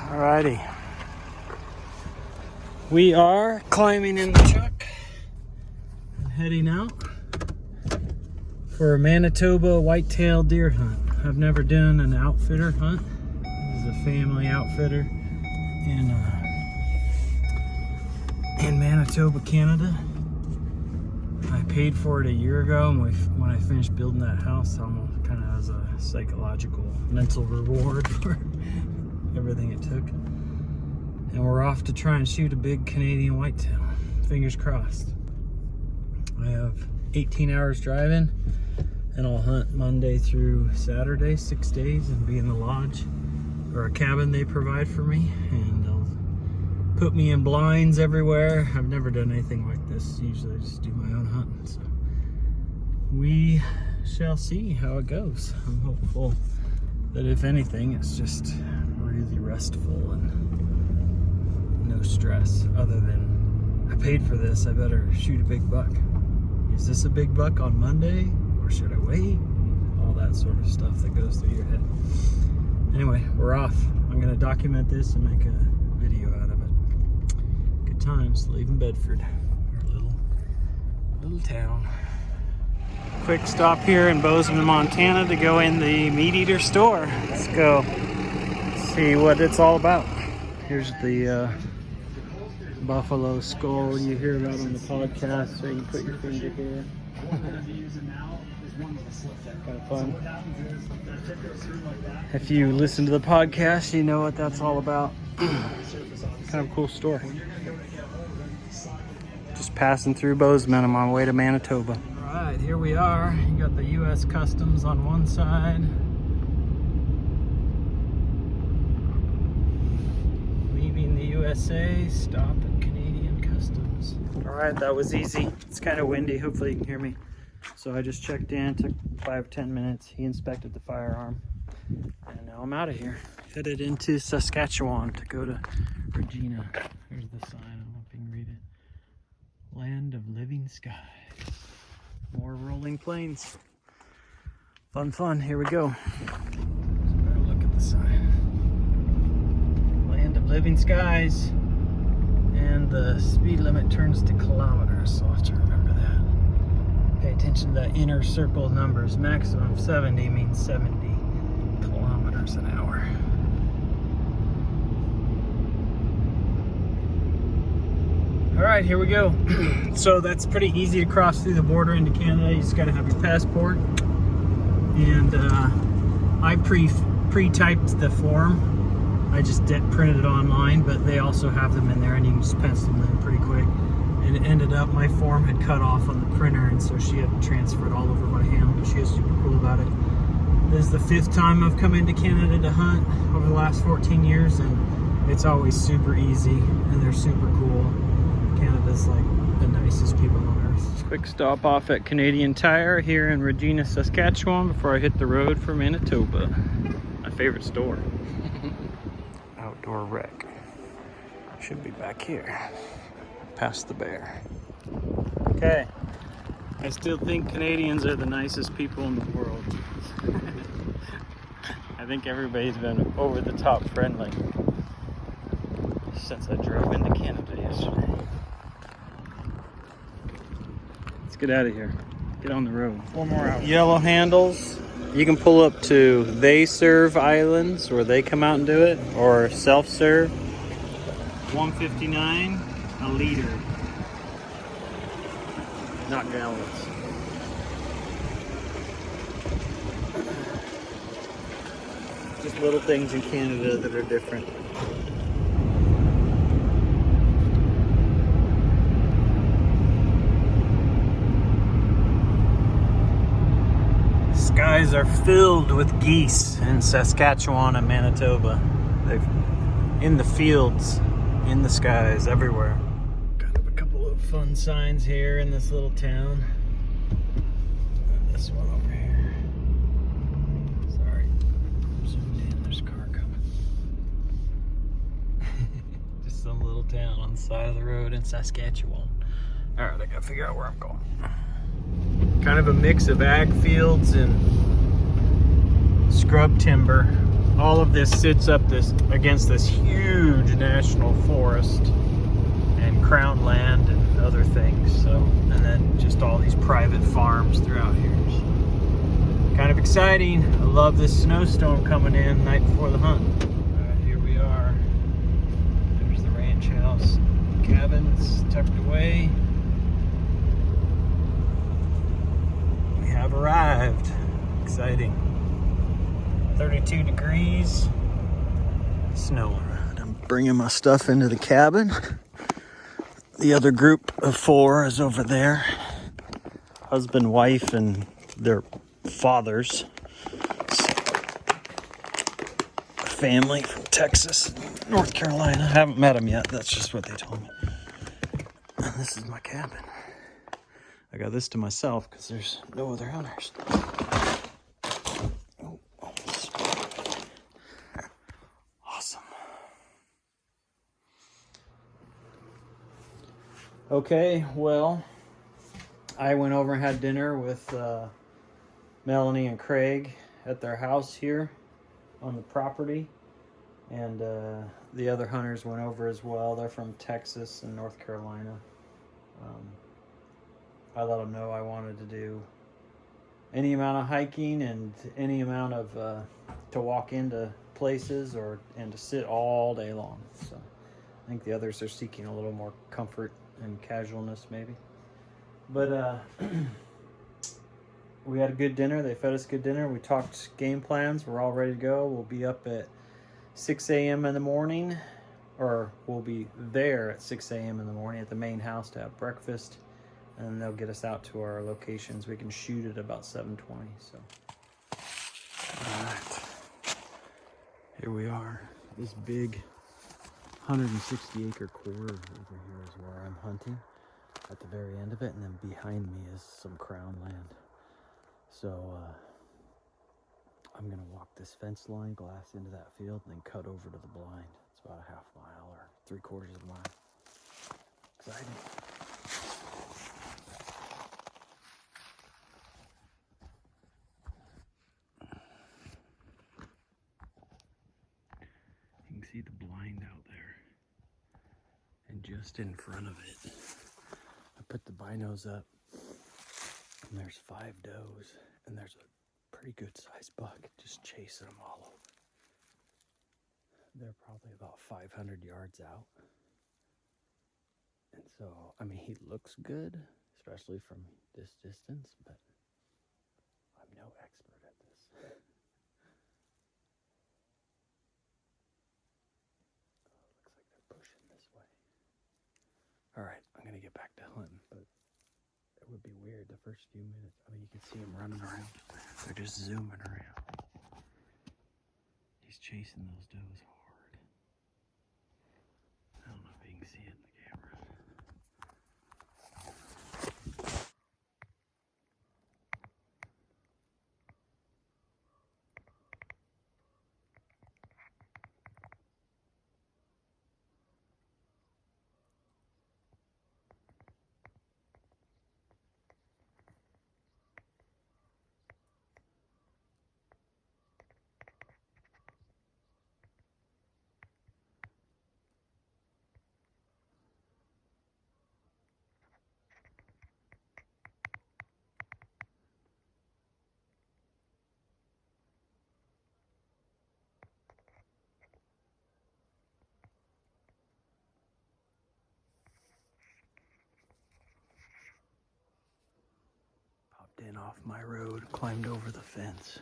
Alrighty. We are climbing in the truck and heading out for a Manitoba whitetail deer hunt. I've never done an outfitter hunt. This is a family outfitter in Manitoba, Canada. I paid for it a year ago, and when I finished building that house, almost kind of as a psychological mental reward for everything it took. And we're off to try and shoot a big Canadian whitetail. Fingers crossed. I have 18 hours driving, and I'll hunt Monday through Saturday, 6 days, and be in the lodge or a cabin they provide for me, and they'll put me in blinds everywhere. I've never done anything like this. Usually I just do my own hunting, so we shall see how it goes. I'm hopeful that if anything, it's just really restful and no stress, other than I paid for this, I better shoot a big buck. Is this a big buck on Monday, or should I wait? All that sort of stuff that goes through your head. Anyway, we're off. I'm gonna document this and make a video out of it. Good times leaving Bedford, our little town. Quick stop here in Bozeman, Montana to go in the meat eater store. Let's go see what it's all about. Here's the buffalo skull you hear about on the podcast, so you can put your finger here. Kind of fun. If you listen to the podcast, you know what that's all about. Kind of cool store. Just passing through Bozeman. I'm on my way to Manitoba. All right, here we are. You got the U.S. Customs on one side. Leaving the USA, stop at Canadian Customs. All right, that was easy. It's kind of windy. Hopefully you can hear me. So I just checked in, took 5-10 minutes. He inspected the firearm, and now I'm out of here. Headed into Saskatchewan to go to Regina. Here's the sign. I don't know if you can read it. Land of living skies. More rolling plains. Fun. Here we go. So look at the sign. Land of living skies. And the speed limit turns to kilometers, so I'll have to remember that. Pay attention to that inner circle numbers. Maximum 70 means 70 kilometers an hour. All right, here we go. So that's pretty easy to cross through the border into Canada. You just gotta have your passport. And I pre-typed the form. I just printed it online, but they also have them in there, and you can just pencil them in pretty quick. And it ended up, my form had cut off on the printer, and so she had to transfer it all over by hand, but she was super cool about it. This is the 5th time I've come into Canada to hunt over the last 14 years, and it's always super easy, and they're super cool. Canada's like the nicest people on earth. Quick stop off at Canadian Tire here in Regina, Saskatchewan before I hit the road for Manitoba. My favorite store. Outdoor Rec. Should be back here. Past the bear. Okay. I still think Canadians are the nicest people in the world. I think everybody's been over the top friendly since I drove into Canada yesterday. Let's get out of here. Get on the road. 4 more hours. Yellow handles. You can pull up to They Serve Islands, where they come out and do it, or self-serve. $1.59 a liter. Not gallons. Just little things in Canada that are different. Skies are filled with geese in Saskatchewan and Manitoba. They've in the fields, in the skies, everywhere. Kind of a couple of fun signs here in this little town. And this one over here. Sorry, I'm zoomed in. There's a car coming. Just some little town on the side of the road in Saskatchewan. All right, I gotta figure out where I'm going. Kind of a mix of ag fields and scrub timber. all of this sits up this against this huge national forest and crown land and other things. So, and then just all these private farms throughout here. So, kind of exciting. I love this snowstorm coming in night before the hunt. All right, here we are. There's the ranch house. Cabins tucked away. We have arrived. Exciting. 32 degrees. Snowing. I'm bringing my stuff into the cabin. The other group of 4 is over there. Husband, wife, and their fathers. Family from Texas, North Carolina. I haven't met them yet. That's just what they told me. And this is my cabin. I got this to myself because there's no other hunters. Oh, almost. Awesome. Okay, well, I went over and had dinner with Melanie and Craig at their house here on the property. And the other hunters went over as well. They're from Texas and North Carolina. I let them know I wanted to do any amount of hiking and any amount of to walk into places and to sit all day long. So I think the others are seeking a little more comfort and casualness maybe. But we had a good dinner. They fed us good dinner. We talked game plans. We're all ready to go. We'll be up at 6 a.m. in the morning, or we'll be there at 6 a.m. in the morning at the main house to have breakfast. And they'll get us out to our locations. We can shoot at about 7:20. So, all right, here we are. This big 160-acre quarter over here is where I'm hunting at the very end of it, and then behind me is some crown land. So I'm gonna walk this fence line, glass into that field, and then cut over to the blind. It's about a half mile or 3/4 of a mile. Exciting. You can see the blind out there, and just in front of it, I put the binos up, and there's 5 does, and there's a pretty good sized buck just chasing them all over. They're probably about 500 yards out, and so, I mean, he looks good, especially from this distance, but I'm no expert at this. Looks like they're pushing this way. All right, I'm gonna get back to hunting, but it would be weird the first few minutes. I mean, you can see them running around. They're just zooming around. He's chasing those does hard. I don't know if you can see it in the camera. Popped in off my road, climbed over the fence,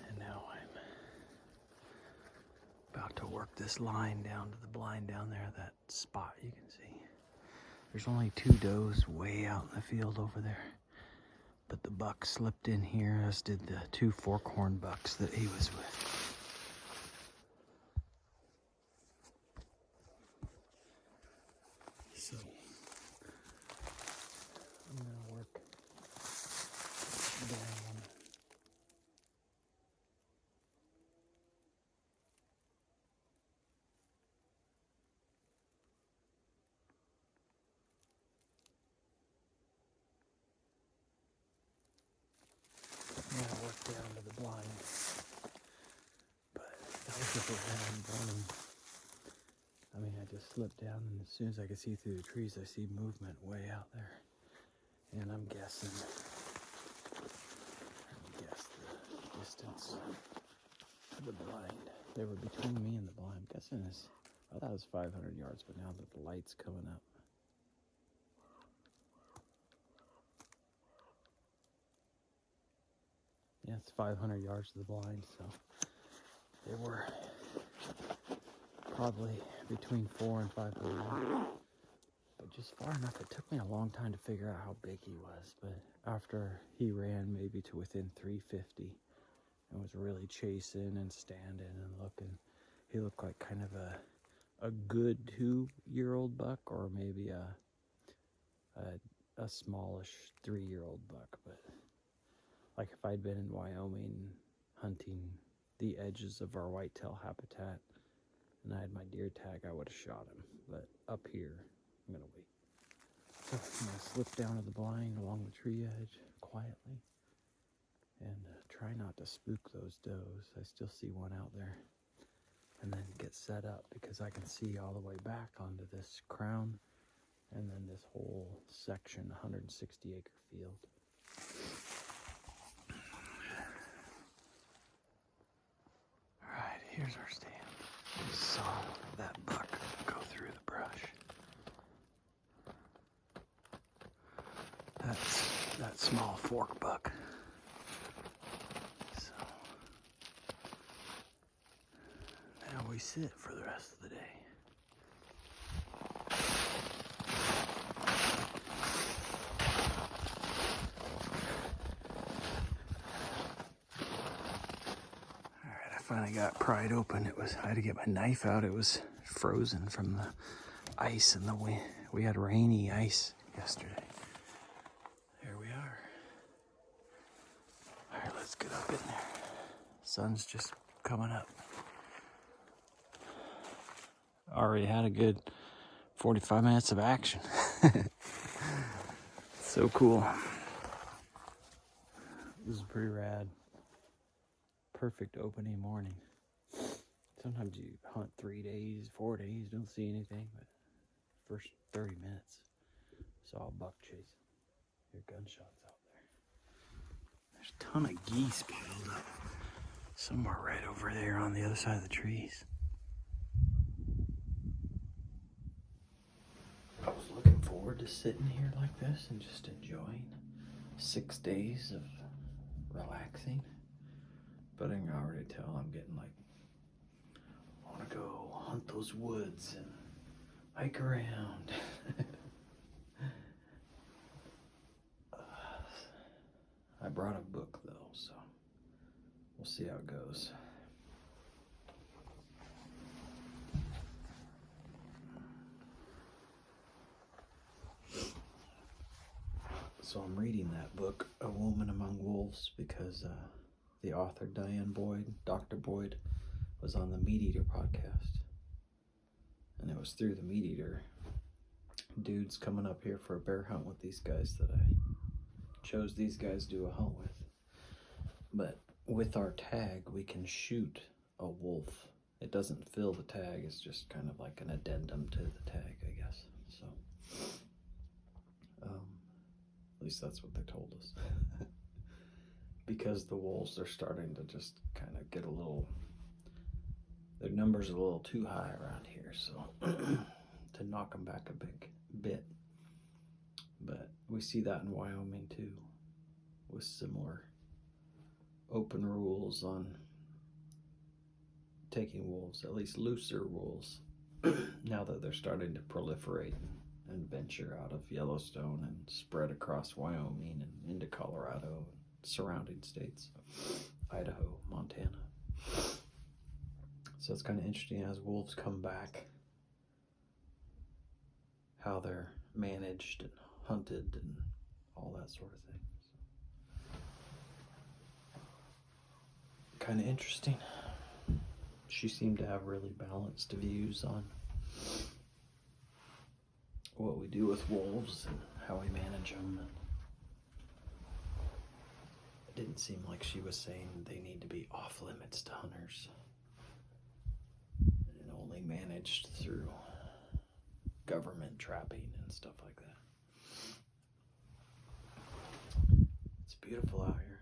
and now I'm about to work this line down to the blind down there, that spot you can see. There's only 2 does way out in the field over there, but the buck slipped in here, as did the 2 forkhorn bucks that he was with. So I'm gonna work down. I'm gonna work down to the blind. I mean, I just slipped down, and as soon as I could see through the trees, I see movement way out there. And I'm guessing, guess the distance of the blind. They were between me and the blind. I'm guessing this, I thought it was 500 yards, but now that the light's coming up. Yeah, it's 500 yards to the blind, so they were probably between 400 and 500, but just far enough. It took me a long time to figure out how big he was, but after he ran maybe to within 350 and was really chasing and standing and looking, he looked like kind of a good 2-year-old buck, or maybe a smallish 3-year-old buck. But like if I'd been in Wyoming hunting the edges of our whitetail habitat and I had my deer tag, I would have shot him. But up here, I'm gonna wait. So I'm gonna slip down to the blind along the tree edge quietly and try not to spook those does. I still see one out there. And then get set up, because I can see all the way back onto this crown and then this whole section, 160 acre field. All right, here's our stand. We saw that buck go through the brush. That's that small fork buck. So now we sit for the rest of the day. Finally got pried open. I had to get my knife out. It was frozen from the ice and the wind. We had rainy ice yesterday. Here we are. All right, let's get up in there. Sun's just coming up. Already had a good 45 minutes of action. So cool. This is pretty rad. Perfect opening morning. Sometimes you hunt 3 days, 4 days, don't see anything, but first 30 minutes, saw a buck chasing. Hear gunshots out there. There's a ton of geese piled up somewhere right over there on the other side of the trees. I was looking forward to sitting here like this and just enjoying 6 days of relaxing. But I can already tell I'm getting like, I want to go hunt those woods and hike around. I brought a book though, so we'll see how it goes. So I'm reading that book, A Woman Among Wolves, because the author Diane Boyd, Dr. Boyd, was on the Meat Eater podcast. And it was through the Meat Eater dudes coming up here for a bear hunt with these guys that I chose these guys to do a hunt with. But with our tag, we can shoot a wolf. It doesn't fill the tag, it's just kind of like an addendum to the tag, I guess. So, at least that's what they told us. Because the wolves are starting to just kind of get a little, their numbers are a little too high around here, so to knock them back a big bit. But we see that in Wyoming too, with similar open rules on taking wolves, at least looser rules, now that they're starting to proliferate and venture out of Yellowstone and spread across Wyoming and into Colorado and surrounding states, Idaho, Montana. So it's kind of interesting as wolves come back, how they're managed and hunted and all that sort of thing. So, kind of interesting. She seemed to have really balanced views on what we do with wolves and how we manage them. And it didn't seem like she was saying they need to be off limits to hunters. only managed through government trapping and stuff like that. It's beautiful out here.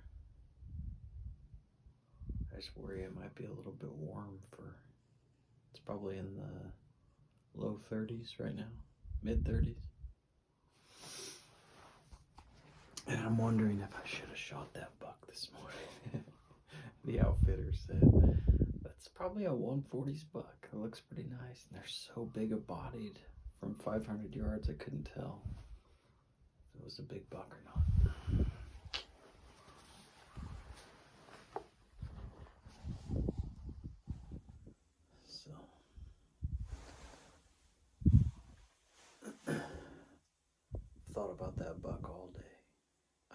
I just worry it might be a little bit warm for, it's probably in the low 30s right now, mid 30s. And I'm wondering if I should have shot that buck this morning. The outfitter said that's probably a 140s buck. It looks pretty nice. And they're so big a bodied from 500 yards, I couldn't tell if it was a big buck or not. So thought about that buck all day.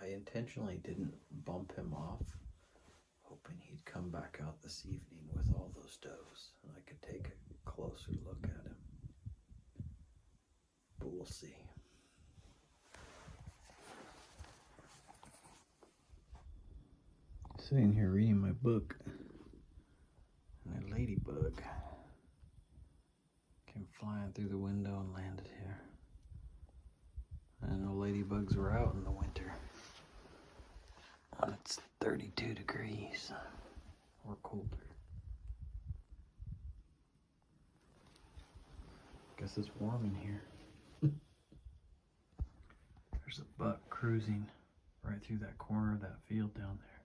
I intentionally didn't bump him off, hoping he'd come back out this evening with all those does and I could take a closer look at him. But we'll see. Sitting here reading my book, and a ladybug came flying through the window and landed here. I know ladybugs were out in the winter when it's 32 degrees or colder. Guess it's warm in here. There's a buck cruising right through that corner of that field down there.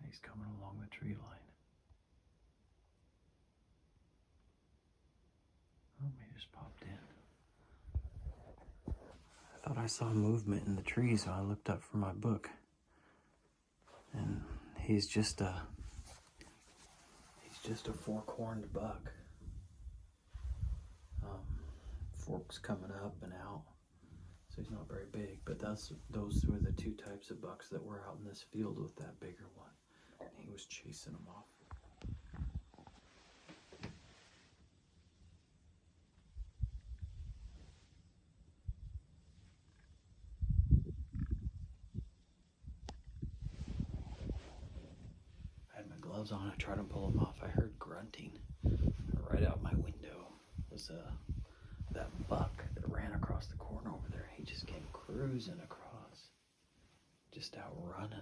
He's coming along the tree line. Oh, he just popped in. I thought I saw movement in the trees, so I looked up for my book. And he's just a fork-horned buck. Forks coming up and out, so he's not very big. But those were the two types of bucks that were out in this field with that bigger one. And he was chasing them off. I had my gloves on. I tried to pull them off. I heard grunting right out my window. It was that buck that ran across the corner over there. He just came cruising across, just out running.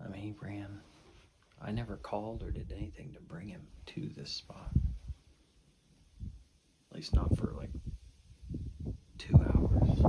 I mean, he ran. I never called or did anything to bring him to this spot. At least not for like 2 hours.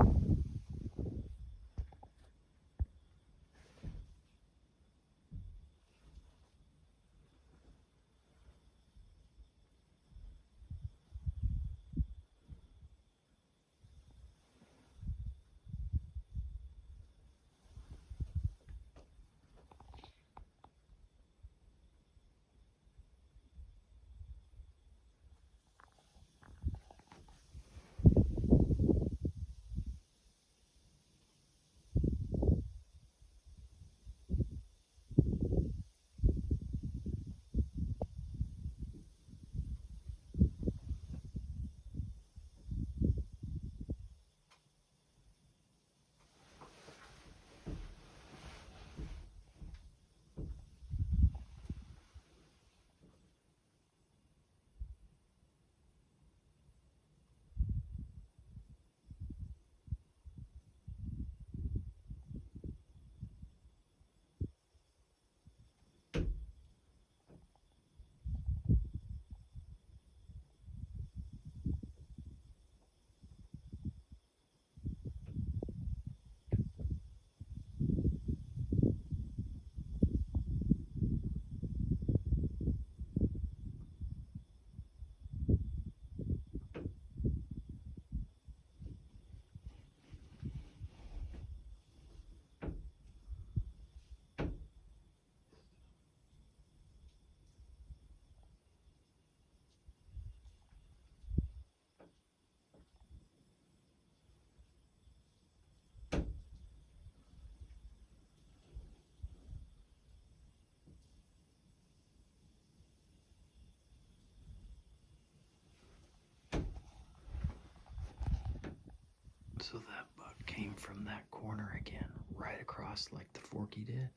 So that buck came from that corner again, right across like the Forky did.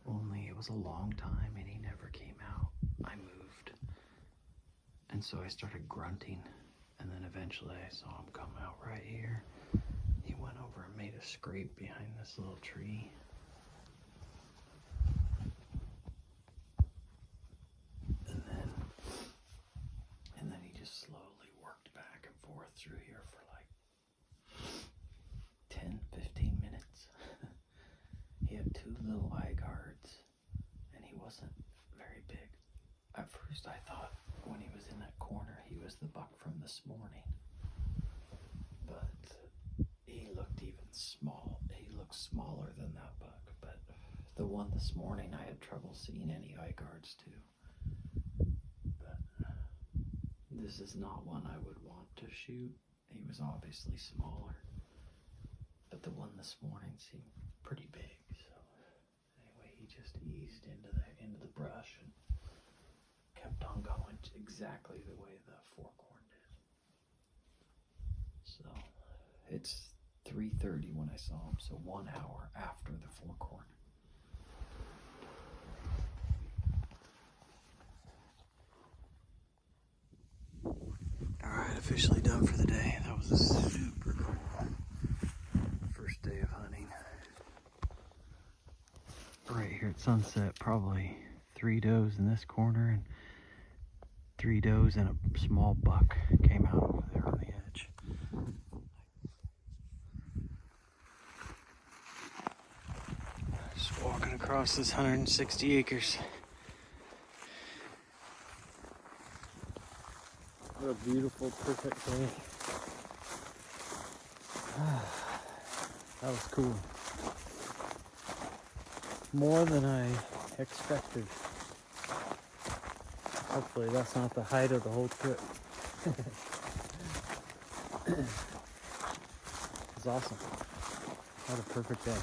Only it was a long time and he never came out. I moved And so I started grunting, and then eventually I saw him come out right here. He went over and made a scrape behind this little tree. And then he just slowly worked back and forth through here for like 10, 15 minutes. He had two little eye guards, and he wasn't very big. At first I thought when he was in that corner he was the buck from this morning. But he looked even small. He looked smaller than that buck. But the one this morning I had trouble seeing any eye guards to. But this is not one I would want to shoot. He was obviously smaller. But the one this morning seemed pretty big. So anyway, he just eased into the brush and kept on going exactly the way the forkhorn did. So it's 3:30 when I saw him, so 1 hour after the forkhorn. Alright, officially done for the day. That was a super cool first day of hunting. Right here at sunset, probably 3 does in this corner and 3 does and a small buck came out over there on the edge. Just walking across this 160 acres. What a beautiful, perfect day. That was cool. More than I expected. Hopefully that's not the height of the whole trip. It was awesome. What a perfect day.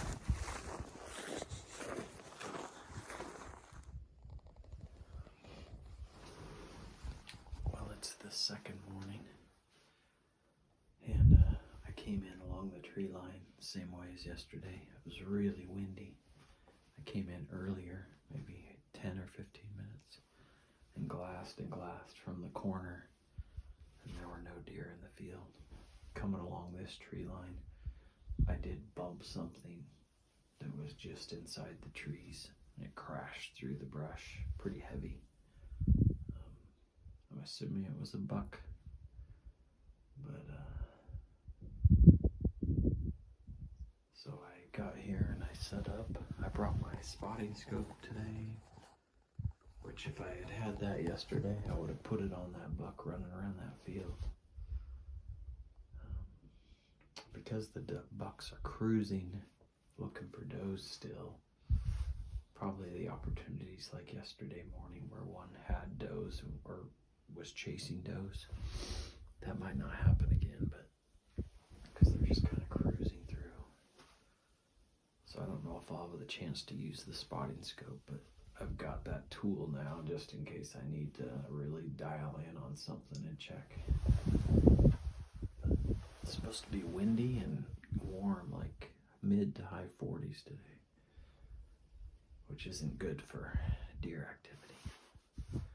Well, it's the second morning, and I came in along the tree line the same way as yesterday. It was really windy. I came in earlier, maybe 10 or 15 minutes, and glassed from the corner, and there were no deer in the field. Coming along this tree line, I did bump something that was just inside the trees, and it crashed through the brush pretty heavy. I'm assuming it was a buck, but so I got here and I set up. I brought my spotting scope today, which if I had that yesterday, I would have put it on that buck running around that field. Because the bucks are cruising, looking for does still, probably the opportunities like yesterday morning where one had does or was chasing does, that might not happen again, but because they're just kind of cruising through. So I don't know if I'll have the chance to use the spotting scope, but I've got that tool now just in case I need to really dial in on something and check. It's supposed to be windy and warm, like mid to high 40s today, which isn't good for deer activity.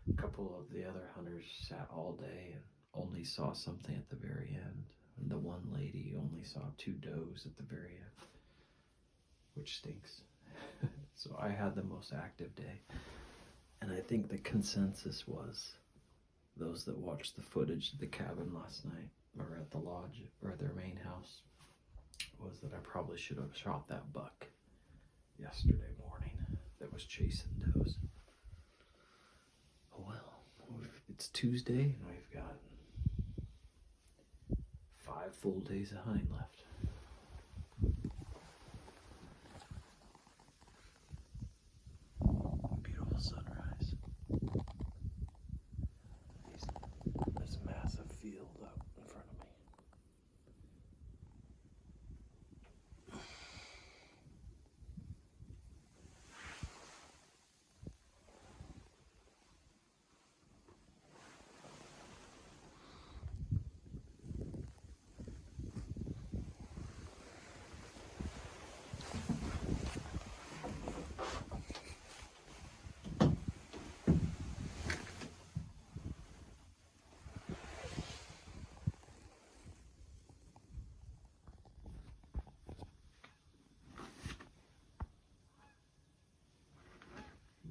A couple of the other hunters sat all day and only saw something at the very end. And the one lady only saw 2 does at the very end, which stinks. So I had the most active day. And I think the consensus was, those that watched the footage of the cabin last night, or at the lodge, or their main house, was that I probably should have shot that buck yesterday morning that was chasing does. Oh well, it's Tuesday and we've got 5 full days of hunting left. Beautiful sunrise. This massive field out in front of me.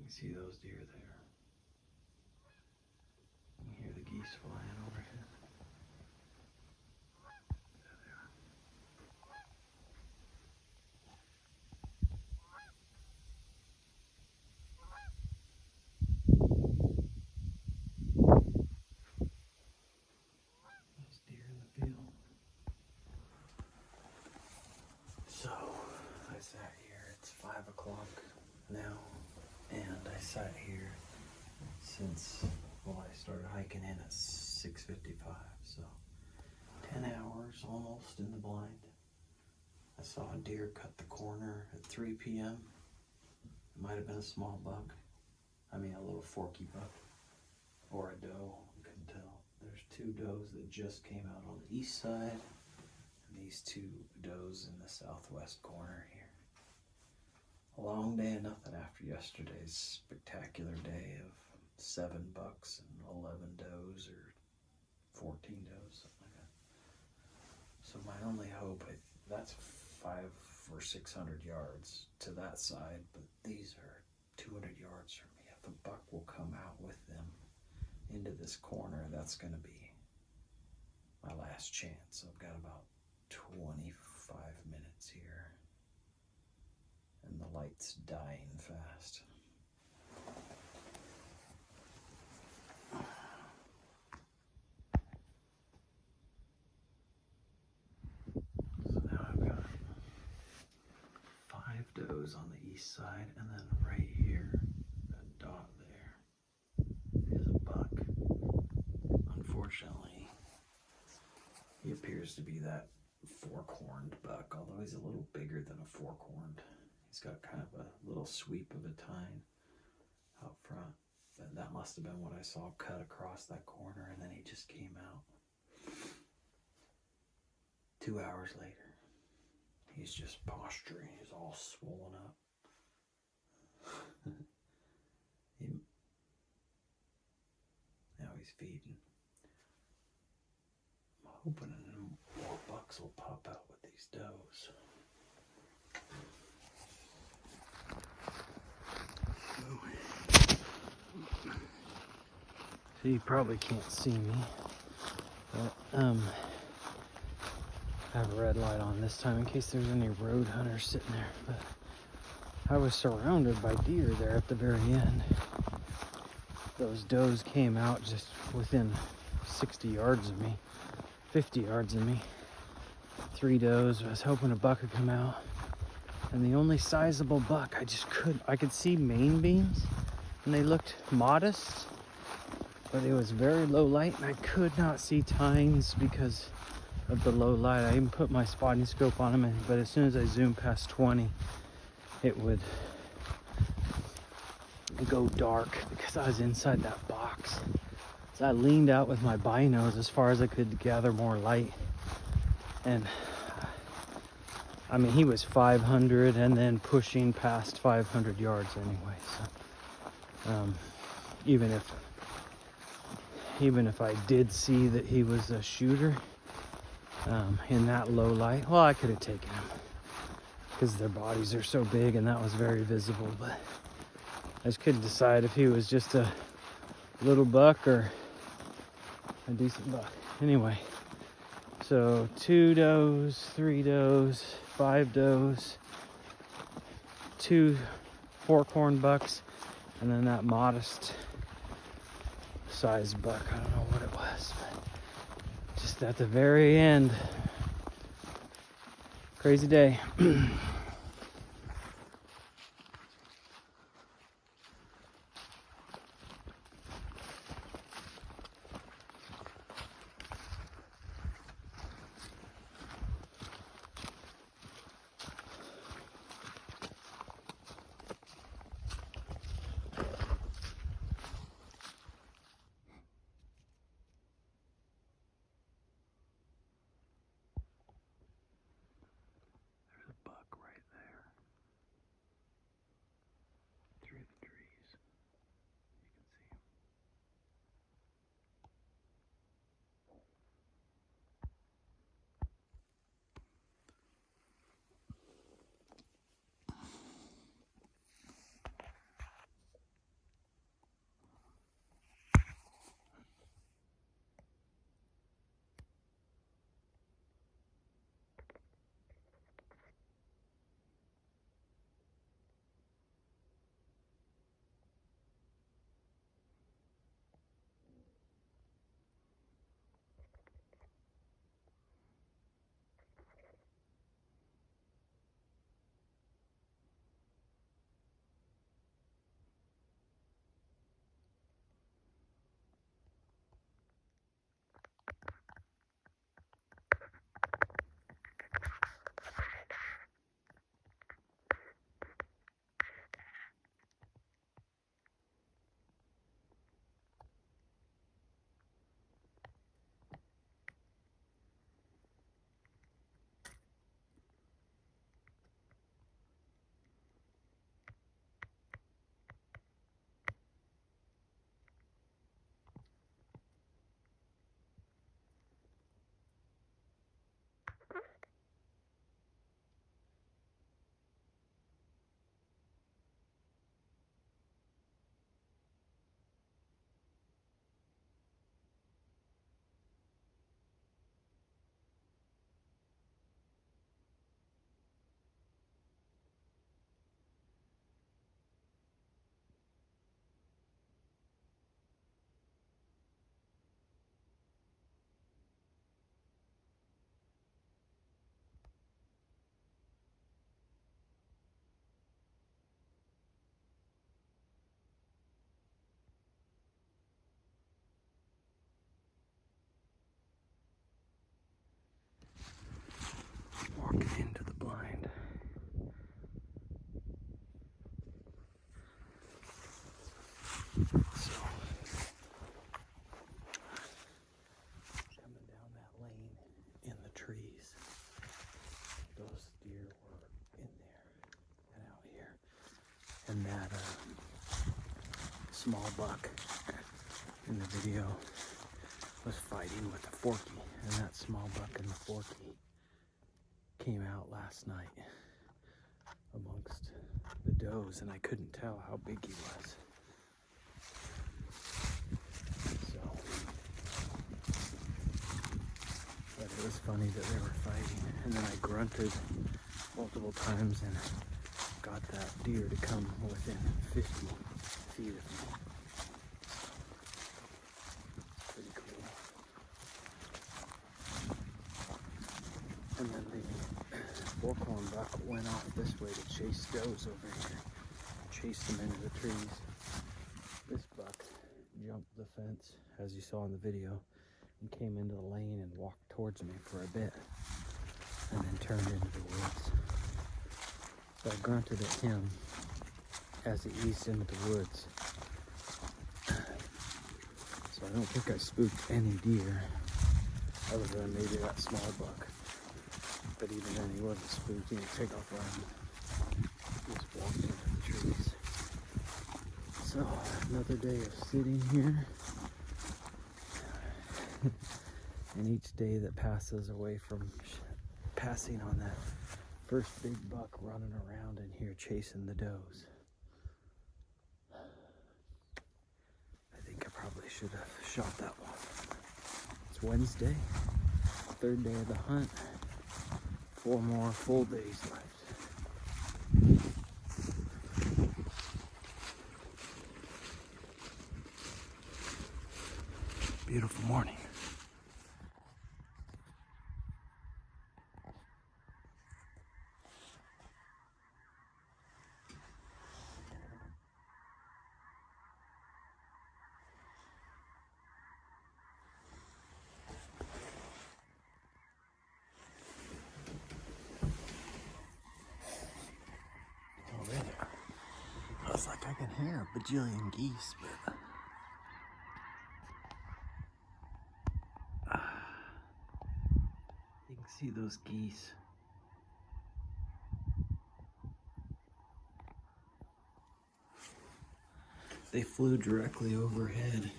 You see those deer there? You hear the geese flying overhead? There they are. Those deer in the field. So, I sat here. It's 5 o'clock now, and I sat here since, well, I started hiking in at 6:55, so 10 hours almost in the blind. I saw a deer cut the corner at 3 p.m. It might have been a small buck. I mean, a little forky buck, or a doe. I couldn't tell. There's 2 does that just came out on the east side, and these 2 does in the southwest corner here. A long day of nothing after yesterday's spectacular day of 7 bucks and 11 does, or 14 does, something like that. So my only hope, that's 500 or 600 yards to that side, but these are 200 yards from me. If a buck will come out with them into this corner, that's going to be my last chance. I've got about 25 minutes here, and the light's dying fast. So now I've got 5 does on the east side, and then right here, that dot there is a buck. Unfortunately, he appears to be that fork-horned buck, although he's a little bigger than a fork-horned. He's got kind of a little sweep of a tine out front. And that must have been what I saw cut across that corner, and then he just came out. 2 hours later, he's just posturing. He's all swollen up. Now he's feeding. I'm hoping more bucks will pop out with these does. So you probably can't see me, but I have a red light on this time in case there's any road hunters sitting there. But I was surrounded by deer there at the very end. Those does came out just within 60 yards of me, 50 yards of me. 3 does. I was hoping a buck would come out, and the only sizable buck, I could see main beams, and they looked modest, but it was very low light, and I could not see tines because of the low light. I even put my spotting scope on them, but as soon as I zoomed past 20, it would go dark because I was inside that box. So I leaned out with my binos as far as I could gather more light, and I mean, he was 500 and then pushing past 500 yards anyway. So even if I did see that he was a shooter in that low light, well, I could have taken him because their bodies are so big and that was very visible. But I just couldn't decide if he was just a little buck or a decent buck. Anyway, so 2 does, 3 does, 5 does, 2 fork-horn bucks, and then that modest sized buck. I don't know what it was, but just at the very end. Crazy day. There's a buck right back into the blind. So, coming down that lane in the trees, those deer were in there and out here. And that small buck in the video was fighting with a forky, and that small buck and the forky came out last night amongst the does, and I couldn't tell how big he was. So, but it was funny that they were fighting, and then I grunted multiple times and got that deer to come within 50 feet of me. Pretty cool. And then the forkhorn buck went off this way to chase does over here. Chased them into the trees. This buck jumped the fence, as you saw in the video, and came into the lane and walked towards me for a bit, and then turned into the woods. So I grunted at him as he eased into the woods. So I don't think I spooked any deer, other than maybe that small buck. But even then, he wasn't spooked. He didn't take off running. He just walked into the trees. So another day of sitting here. And each day that passes away from passing on that first big buck running around in here chasing the does. I think I probably should have shot that one. It's Wednesday, third day of the hunt. 4 more full days left. Beautiful morning. I was like, I can hear a bajillion geese, but you can see those geese. They flew directly overhead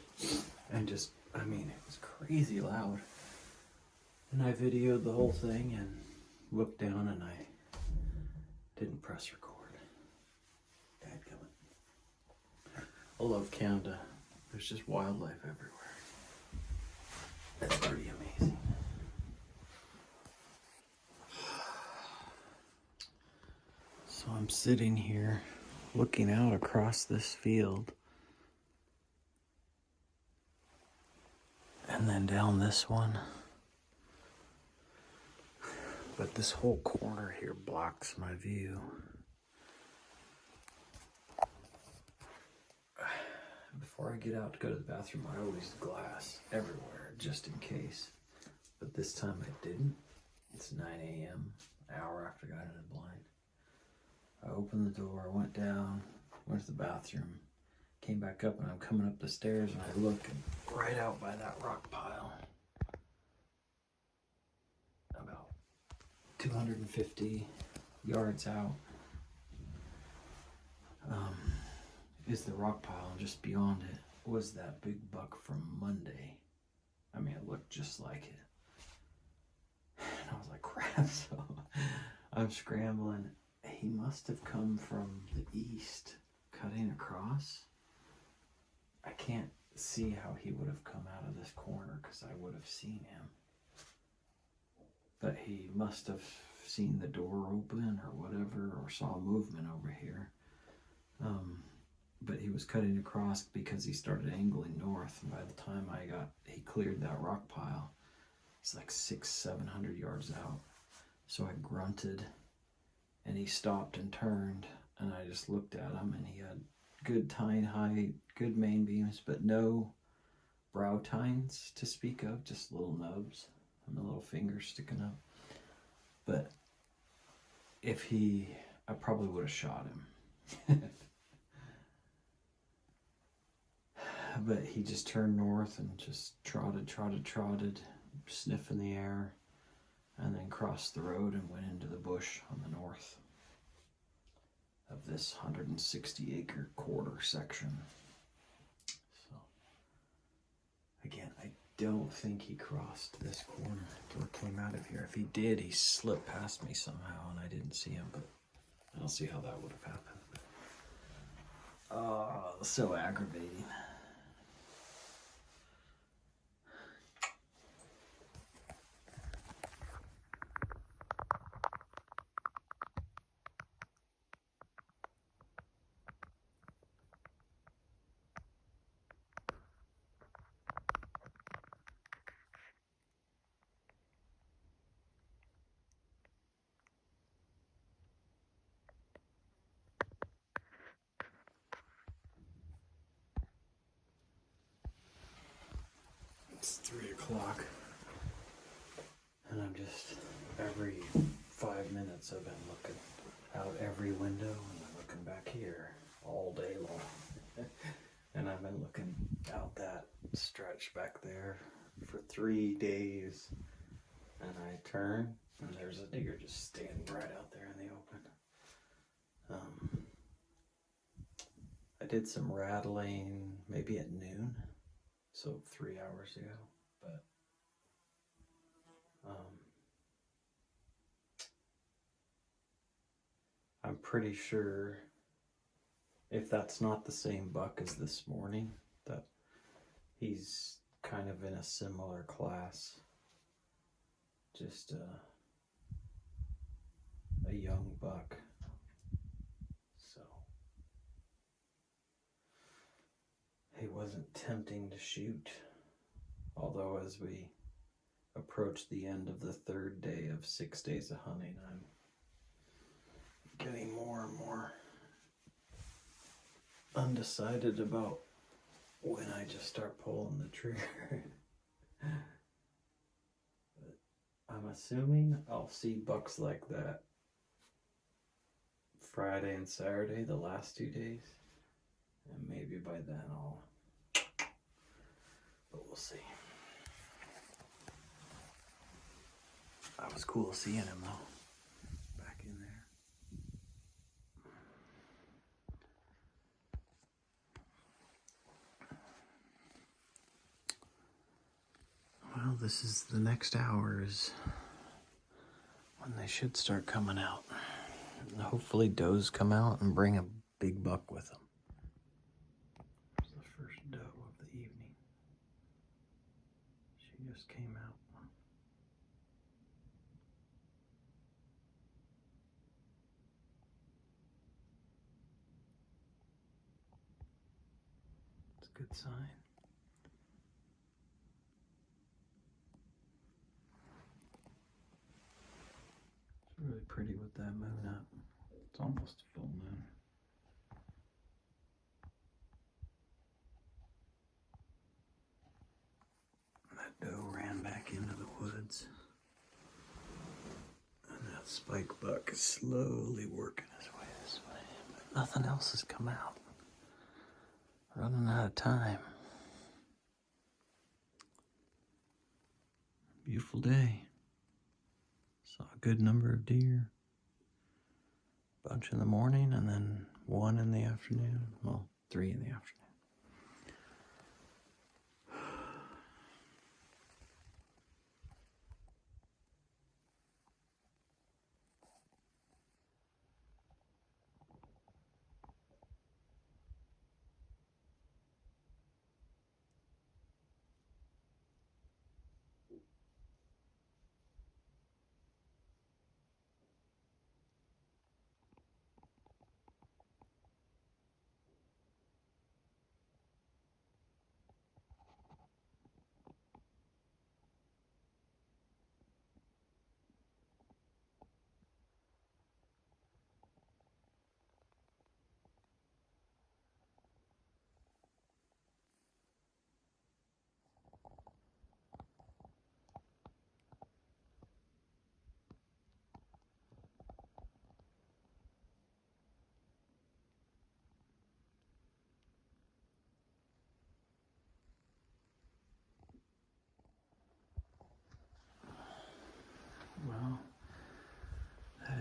and just, I mean, it was crazy loud. And I videoed the whole thing and looked down and I didn't press record. I love Canada. There's just wildlife everywhere. That's pretty amazing. So I'm sitting here looking out across this field and then down this one. But this whole corner here blocks my view. Before I get out to go to the bathroom, I always glass everywhere, just in case. But this time I didn't. It's 9 a.m., an hour after I got in the blind. I opened the door, went down, went to the bathroom, came back up, and I'm coming up the stairs, and I look, and right out by that rock pile, about 250 yards out, is the rock pile, and just beyond it was that big buck from Monday. I mean, it looked just like it. And I was like, crap, so I'm scrambling. He must have come from the east, cutting across. I can't see how he would have come out of this corner because I would have seen him. But he must have seen the door open or whatever, or saw movement over here. But he was cutting across because he started angling north. And by the time he cleared that rock pile, it's like 600-700 yards out. So I grunted and he stopped and turned, and I just looked at him, and he had good tine height, good main beams, but no brow tines to speak of, just little nubs and the little fingers sticking up. But I probably would have shot him. But he just turned north and just trotted, sniffing the air, and then crossed the road and went into the bush on the north of this 160-acre quarter section. So, again, I don't think he crossed this corner or came out of here. If he did, he slipped past me somehow and I didn't see him, but I don't see how that would have happened. Oh, so aggravating. It's 3 o'clock, and I'm just, every 5 minutes I've been looking out every window, and I'm looking back here all day long. And I've been looking out that stretch back there for 3 days, and I turn, and there's a deer just standing right out there in the open. I did some rattling maybe at noon, so 3 hours ago, but I'm pretty sure if that's not the same buck as this morning, that he's kind of in a similar class. Just a young buck. So he wasn't tempting to shoot. Although as we approach the end of the 3rd day of 6 days of hunting, I'm getting more and more undecided about when I just start pulling the trigger. But I'm assuming I'll see bucks like that Friday and Saturday, the last 2 days, and maybe by then but we'll see. That was cool seeing him though, back in there. Well, this is the next hour is when they should start coming out. And hopefully does come out and bring a big buck with them. There's the first doe of the evening. She just came out. It's a good sign. It's really pretty with that moon up. It's almost a full moon. That doe ran back into the woods. And that spike buck is slowly working his way this way. But nothing else has come out. Running out of time. Beautiful day. Saw a good number of deer. Bunch in the morning and then 1 in the afternoon. Well, 3 in the afternoon.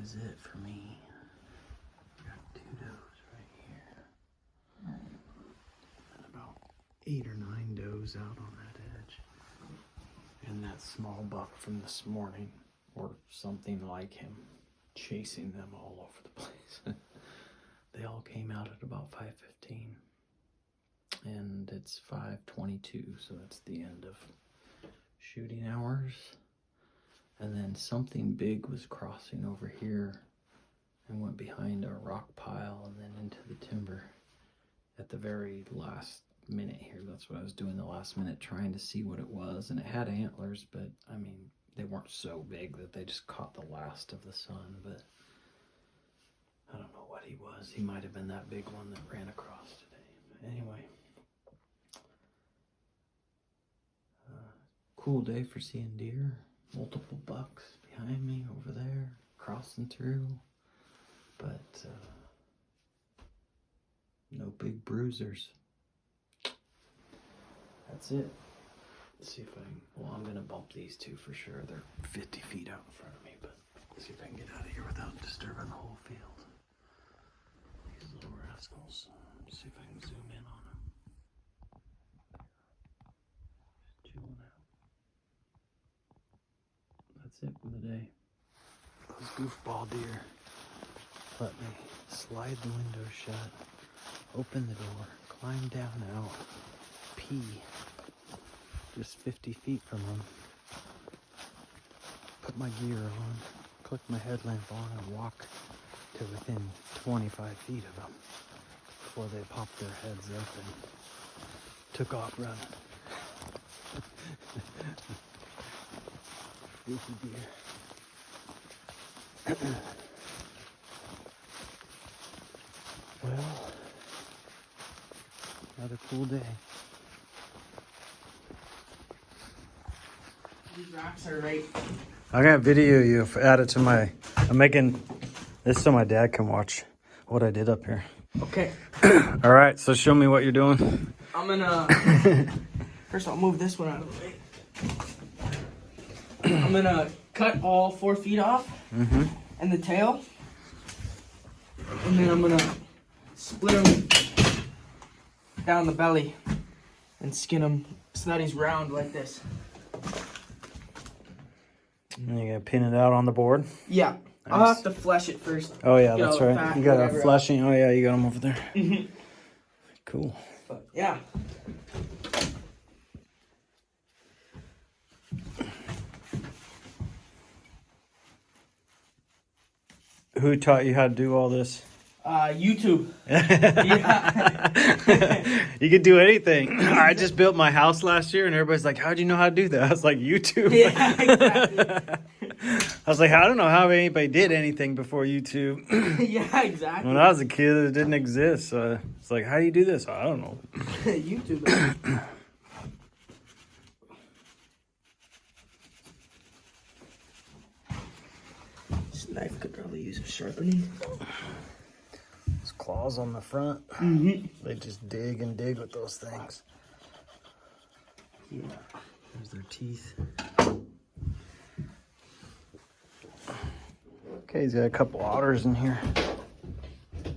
is it for me. Got 2 does right here. And about 8 or 9 does out on that edge. And that small buck from this morning, or something like him, chasing them all over the place. They all came out at about 5:15. And it's 5:22, so that's the end of shooting hours. And then something big was crossing over here and went behind our rock pile and then into the timber at the very last minute here. That's what I was doing the last minute, trying to see what it was. And it had antlers, but I mean, they weren't so big that they just caught the last of the sun. But I don't know what he was. He might have been that big one that ran across today. But anyway, cool day for seeing deer. Multiple bucks behind me over there, crossing through, but no big bruisers. That's it. Let's see if I can, well, I'm gonna bump these two for sure. They're 50 feet out in front of me, but let's see if I can get out of here without disturbing the whole field. These little rascals. Let's see if I can zoom in on them. Just chilling out. That's it for the day. Those goofball deer let me slide the window shut, open the door, climb down out, pee just 50 feet from them, put my gear on, click my headlamp on, and walk to within 25 feet of them before they popped their heads up and took off running. Goofy deer. Well, another cool day. These rocks are right. I'm gonna video you, add it to my, I'm making this so my dad can watch what I did up here. Okay. All right, so show me what you're doing. I'm gonna, first I'll move this one out of the way. I'm gonna cut all 4 feet off and the tail. And then I'm gonna split him down the belly and skin him so that he's round like this. And you gotta pin it out on the board? Yeah. Nice. I'll have to flesh it first. Oh yeah, Get that's all the right. fat, You got a whatever fleshing. Oh yeah, you got them over there. Cool. But yeah. Who taught you how to do all this? YouTube. You could do anything. I just built my house last year and everybody's like, how'd you know how to do that? I was like, YouTube. Yeah, exactly. I was like, I don't know how anybody did anything before YouTube. Yeah, exactly. When I was a kid, it didn't exist. So it's like, how do you do this? I don't know. YouTube. This knife could probably use a sharpening. There's claws on the front. They just dig and dig with those things. Yeah. There's their teeth. Okay, he's got a couple otters in here. Look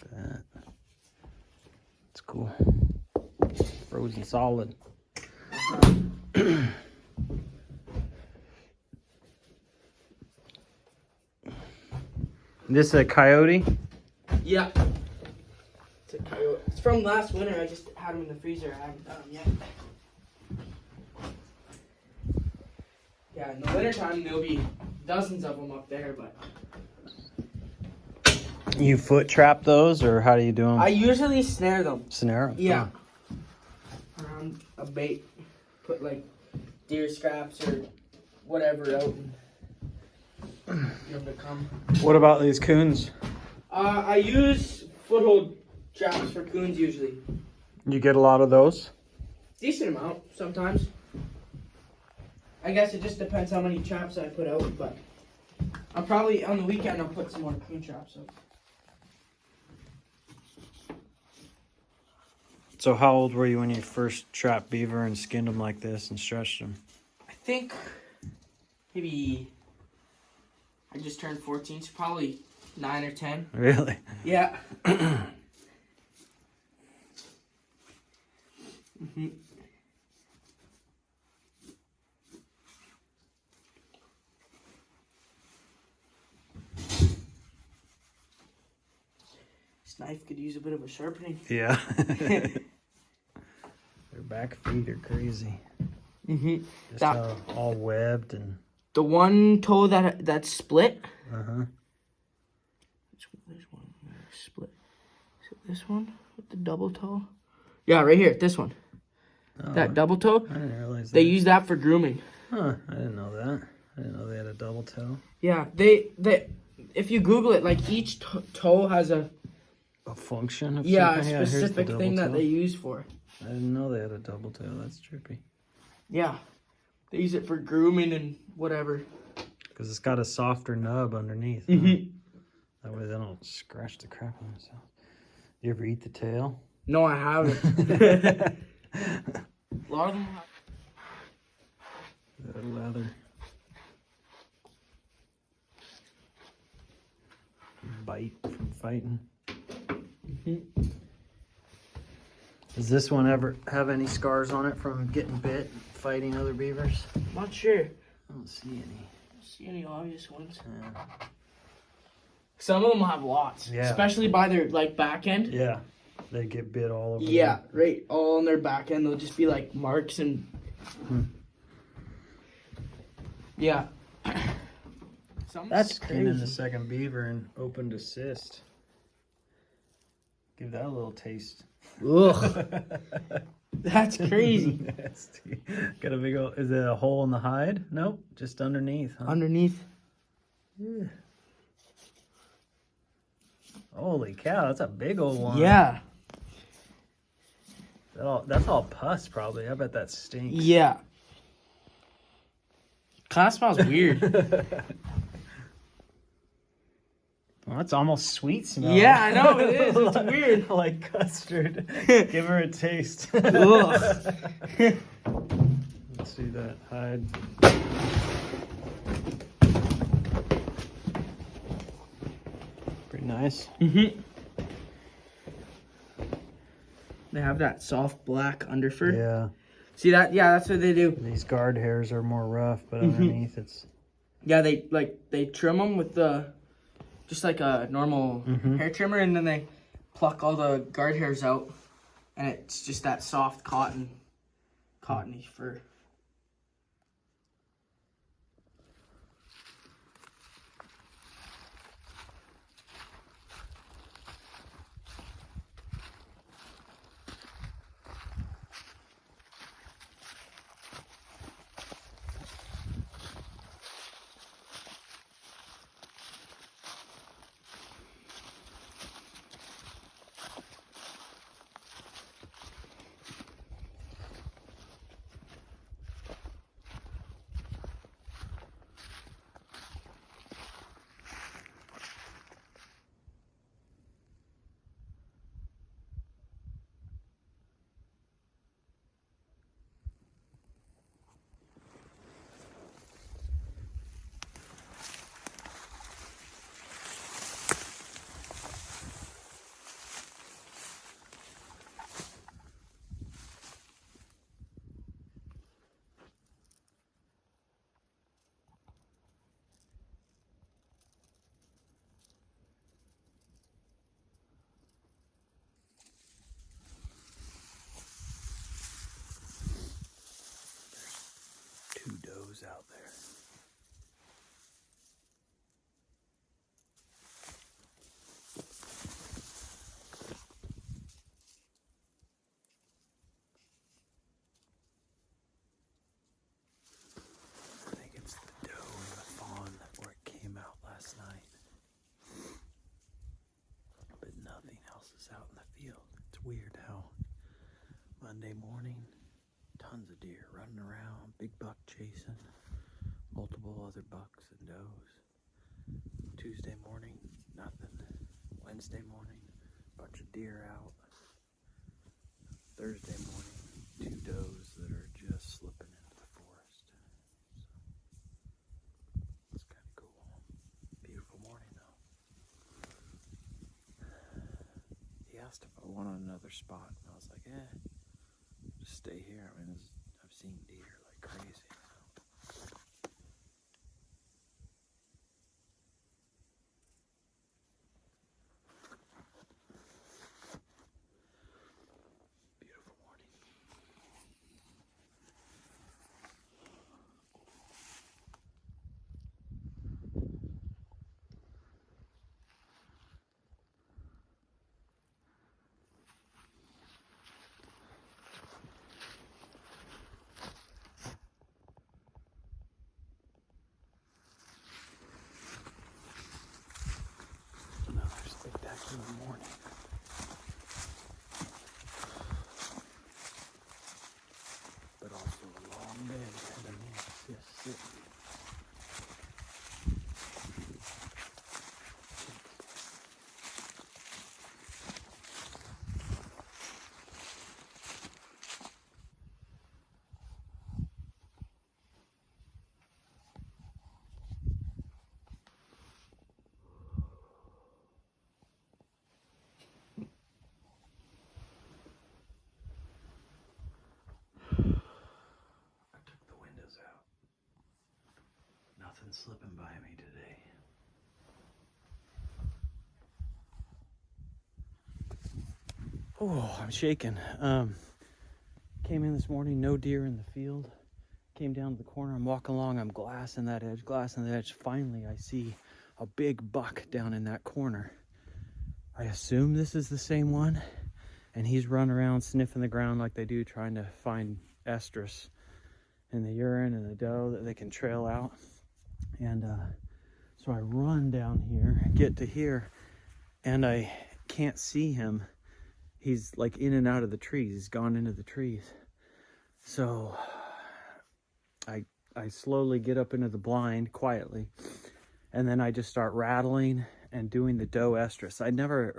at that. It's cool. Frozen solid. This a coyote? Yeah. It's a coyote. It's from last winter. I just had them in the freezer. I haven't done them yet. Yeah, in the wintertime there'll be dozens of them up there, but You foot trap those, or how do you do them? I usually snare them. Snare 'em? Yeah. Around a bait. Put like deer scraps or whatever out and get them to come. What about these coons? I use foothold traps for coons usually. You get a lot of those? Decent amount sometimes. I guess it just depends how many traps I put out, but I'll probably on the weekend I'll put some more coon traps out. So how old were you when you first trapped beaver and skinned them like this and stretched them? I think maybe I just turned 14, so probably 9 or 10. Really? Yeah. This knife could use a bit of a sharpening. Yeah. Their back feet are crazy. Just how all webbed and. The one toe that's split. There's one split. Is it this one with the double toe? Yeah, right here. This one. Oh, That double toe. I didn't realize that. They use that for grooming. Huh? I didn't know that. I didn't know they had a double toe. Yeah, they. If you Google it, like each toe has a function of a something? Yeah, here's the specific double thing that toe. they use for. I didn't know they had a double toe. That's trippy. Yeah, they use it for grooming and whatever. Because it's got a softer nub underneath. That way they don't scratch the crap on themselves. You ever eat the tail? No, I haven't. A lot of them have. The leather. Bite from fighting. Does this one ever have any scars on it from getting bit, fighting other beavers? Not sure. I don't see any. I don't see any obvious ones. Yeah. Some of them have lots, especially by their like back end. Yeah, they get bit all over. Yeah, right, all on their back end. They'll just be like marks and. Yeah. That's crazy. In the second beaver and opened a cyst. Give that a little taste. Ugh. That's crazy. Nasty. Got a big old. Is it a hole in the hide? Nope, just underneath. Huh? Underneath. Yeah. Holy cow, that's a big old one. Yeah. That's all pus, probably. I bet that stinks. Yeah. Kind of smells weird. Well, that's almost sweet smell. Yeah, I know it is. It's weird. Like custard. Give her a taste. Ugh. Let's see that hide. Pretty nice. They have that soft black underfur. Yeah. See that? Yeah, that's what they do. These guard hairs are more rough, but underneath it's. Yeah, they trim them with the, just like a normal hair trimmer, and then they pluck all the guard hairs out, and it's just that soft cottony fur. Two does out there. I think it's the doe and the fawn where it came out last night. But nothing else is out in the field. It's weird how Monday morning, tons of deer running around, big buck chasing, multiple other bucks and does. Tuesday morning, nothing. Wednesday morning, bunch of deer out. Thursday morning, two does that are just slipping into the forest. So, it's kind of cool. asked if I wanted another spot. And I was like, just stay here. I mean, I've seen deer like crazy. Beautiful morning. Another spectacular morning. But also a long day underneath this city. I took the windows out. Nothing slipping by me today. Oh, I'm shaking. Came in this morning, no deer in the field. Came down to the corner, I'm walking along, I'm glassing that edge. Finally, I see a big buck down in that corner. I assume this is the same one, and he's running around sniffing the ground like they do, trying to find estrus in the urine and the doe that they can trail out. And so I run down here, get to here, and I can't see him. He's like in and out of the trees. He's gone into the trees. So I slowly get up into the blind quietly, and then I just start rattling and doing the doe estrus. I'd never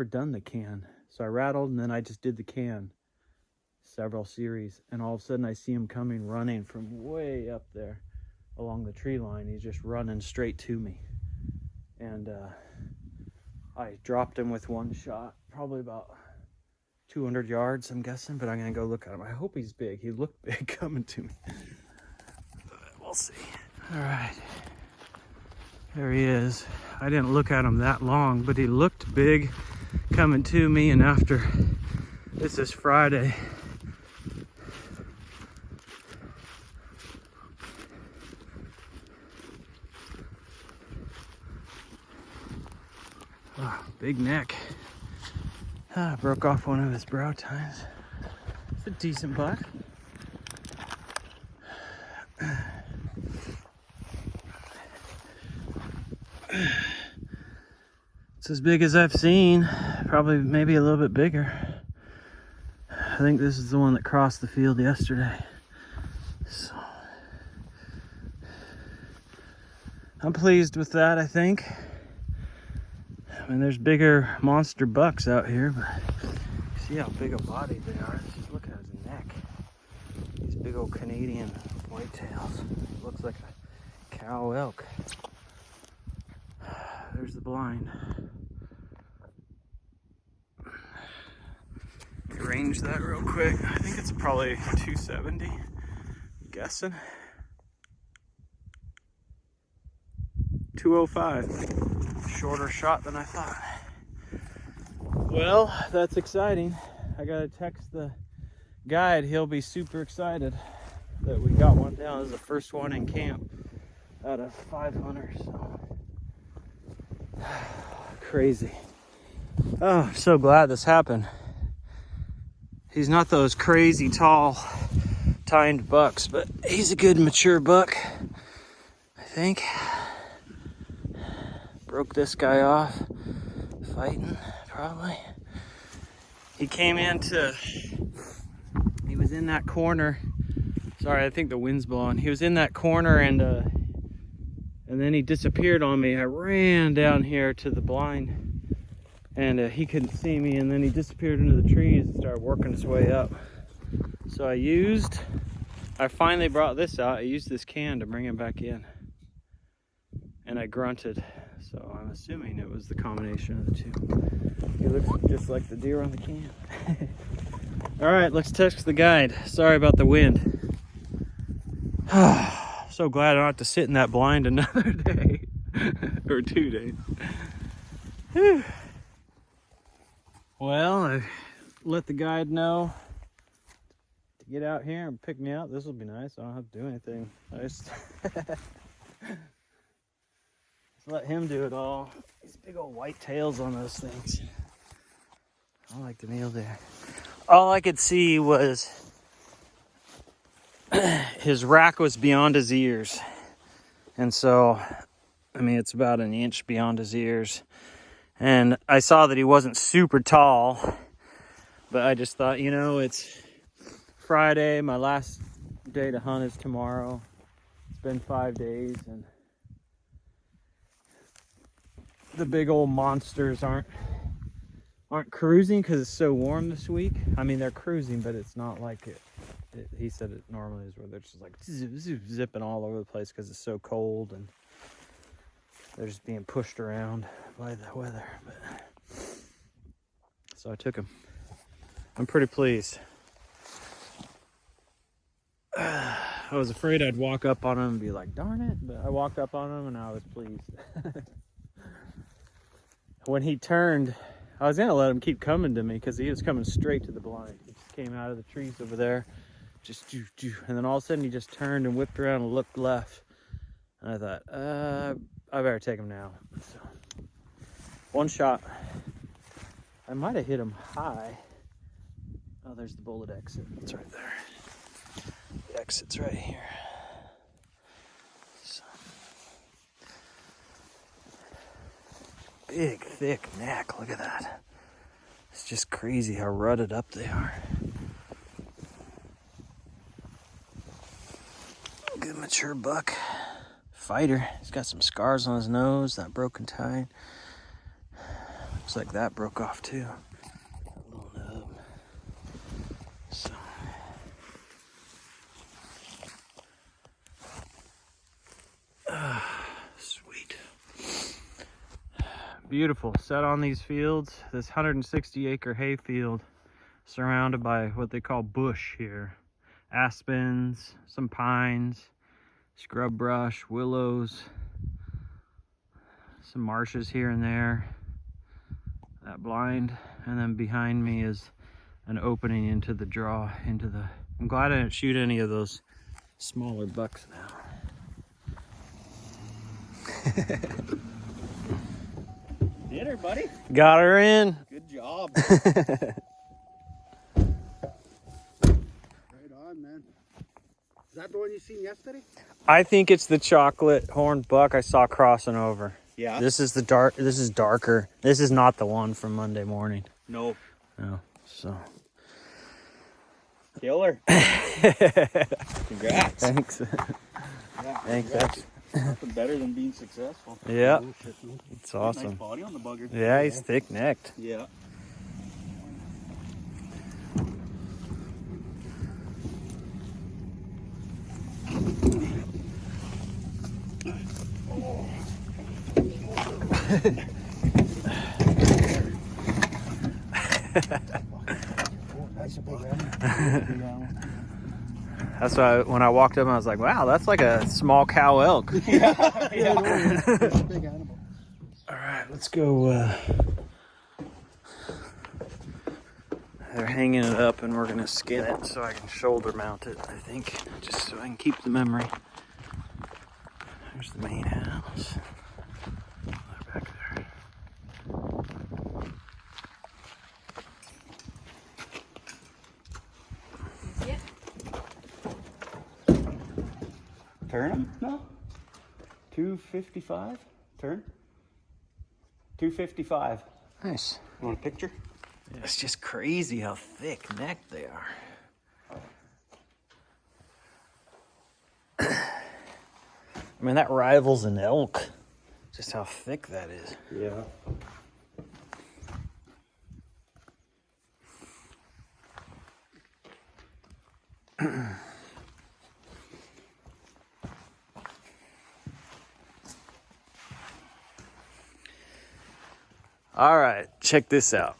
done the can. So I rattled, and then I just did the can, several series, and all of a sudden I see him coming running from way up there along the tree line. He's just running straight to me. And I dropped him with one shot, probably about 200 yards, I'm guessing, but I'm gonna go look at him. I hope he's big. He looked big coming to me. We'll see. All right, there he is. I didn't look at him that long, but he looked big coming to me. And after, this is Friday, oh, big neck. I broke off one of his brow tines. It's a decent buck. It's as big as I've seen, probably maybe a little bit bigger. I think this is the one that crossed the field yesterday. So I'm pleased with that, I think. I mean, there's bigger monster bucks out here, but see how big a body they are. Just look at his neck. These big old Canadian whitetails. Looks like a cow elk. There's the blind. Range that real quick. I think it's probably 270. I'm guessing. 205. Shorter shot than I thought. Well, that's exciting. I gotta text the guide. He'll be super excited that we got one down. This is the first one in camp out of 500. So crazy. Oh, I'm so glad this happened. He's not those crazy tall tined bucks, but he's a good mature buck, I think. Broke this guy off fighting, probably. He was in that corner. Sorry, I think the wind's blowing. He was in that corner, and then he disappeared on me. I ran down here to the blind, and he couldn't see me, and then he disappeared into the trees and started working his way up. So I finally brought this out. I used this can to bring him back in, and I grunted. So I'm assuming it was the combination of the two. He looks just like the deer on the can. All right, let's text the guide. Sorry about the wind. So glad I don't have to sit in that blind another day. Or 2 days. Whew. Well, I let the guide know to get out here and pick me up. This will be nice. I don't have to do anything. I just let him do it all. These big old white tails on those things. I like the meal there. All I could see was his rack was beyond his ears. And so, I mean, it's about an inch beyond his ears. And I saw that he wasn't super tall, but I just thought, you know, it's Friday. My last day to hunt is tomorrow. It's been 5 days, and the big old monsters aren't cruising because it's so warm this week. I mean, they're cruising, but it's not like it. He said it normally is where they're just like zipping all over the place because it's so cold and they're just being pushed around by the weather. But so I took him. I'm pretty pleased. I was afraid I'd walk up on him and be like, darn it, but I walked up on him and I was pleased. When he turned, I was gonna let him keep coming to me because he was coming straight to the blind. He just came out of the trees over there, just and then all of a sudden he just turned and whipped around and looked left. And I thought, I better take him now. So, one shot. I might have hit him high. Oh, there's the bullet exit. It's right there. The exit's right here. So. Big, thick neck. Look at that. It's just crazy how rutted up they are. Good mature buck. Fighter. He's got some scars on his nose. That broken tine. Looks like that broke off too. That little nub. So. Sweet. Beautiful. Set on these fields. This 160-acre hay field surrounded by what they call bush here. Aspens, some pines, scrub brush, willows, some marshes here and there. That blind, and then behind me is an opening into the draw, into the... I'm glad I didn't shoot any of those smaller bucks now. Did her, buddy. Got her in. Good job. Right on, man. Is that the one you seen yesterday? I think it's the chocolate horned buck I saw crossing over. Yeah. This is the dark. This is darker. This is not the one from Monday morning. No. No. So. Killer. Congrats. Thanks. Yeah, Thanks. congrats. Nothing better than being successful. Yeah. Oh, shit, man. It's awesome. Nice body on the bugger. Yeah, he's thick necked. Yeah. That's why when I walked up, I was like, "Wow, that's like a small cow elk." Yeah. It's a big animal. All right, let's go. They're hanging it up, and we're gonna skin it so I can shoulder mount it. I think, just so I can keep the memory. There's the main house. They're back there. Turn him? No. 255. Turn. 255. Nice. You want a picture? It's just crazy how thick necked they are. I mean, that rivals an elk. Just how thick that is. Yeah. All right, check this out.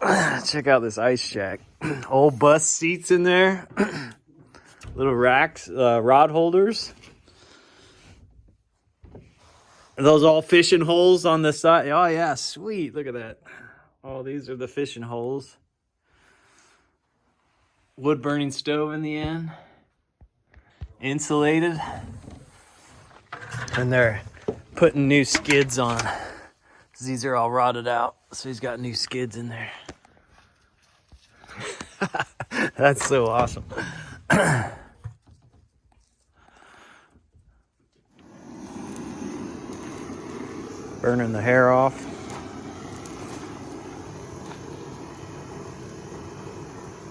Check out this ice shack. Old bus seats in there. Little racks, rod holders. Are those all fishing holes on the side? Oh yeah, sweet. Look at that. Oh, these are the fishing holes. Wood burning stove in the end. Insulated. And they're putting new skids on. These are all rotted out. So he's got new skids in there. That's so awesome. Burning the hair off.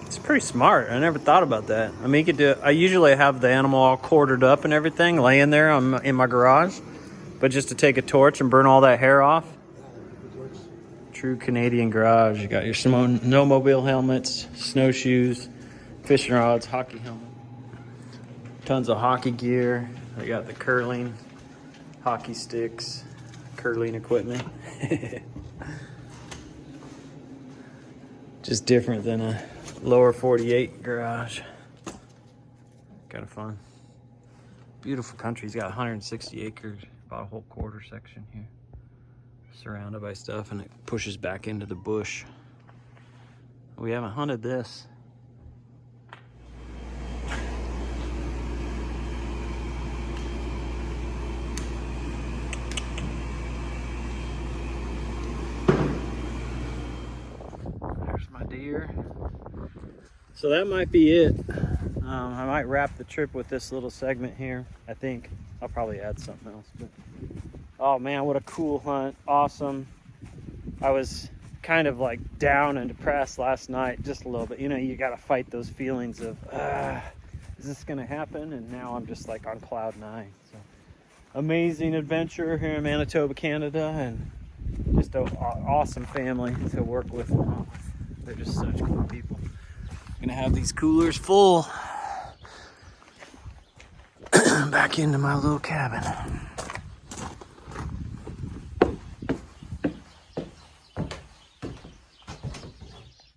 It's pretty smart. I never thought about that. I mean, you could do it. I usually have the animal all quartered up and everything laying there in my garage. But just to take a torch and burn all that hair off. True Canadian garage. You got your snowmobile helmets, snowshoes, fishing rods, hockey helmet. Tons of hockey gear. They got the curling, hockey sticks, curling equipment. Just different than a lower 48 garage. Kind of fun. Beautiful country. He's got 160 acres, about a whole quarter section here. Surrounded by stuff, and it pushes back into the bush. We haven't hunted this. There's my deer. So that might be it. I might wrap the trip with this little segment here. I think I'll probably add something else. But oh man, what a cool hunt. Awesome. I was kind of like down and depressed last night, just a little bit. You know, you got to fight those feelings of, is this going to happen? And now I'm just like on cloud 9. So amazing adventure here in Manitoba, Canada, and just an awesome family to work with. They're just such cool people. Gonna have these coolers full back into my little cabin.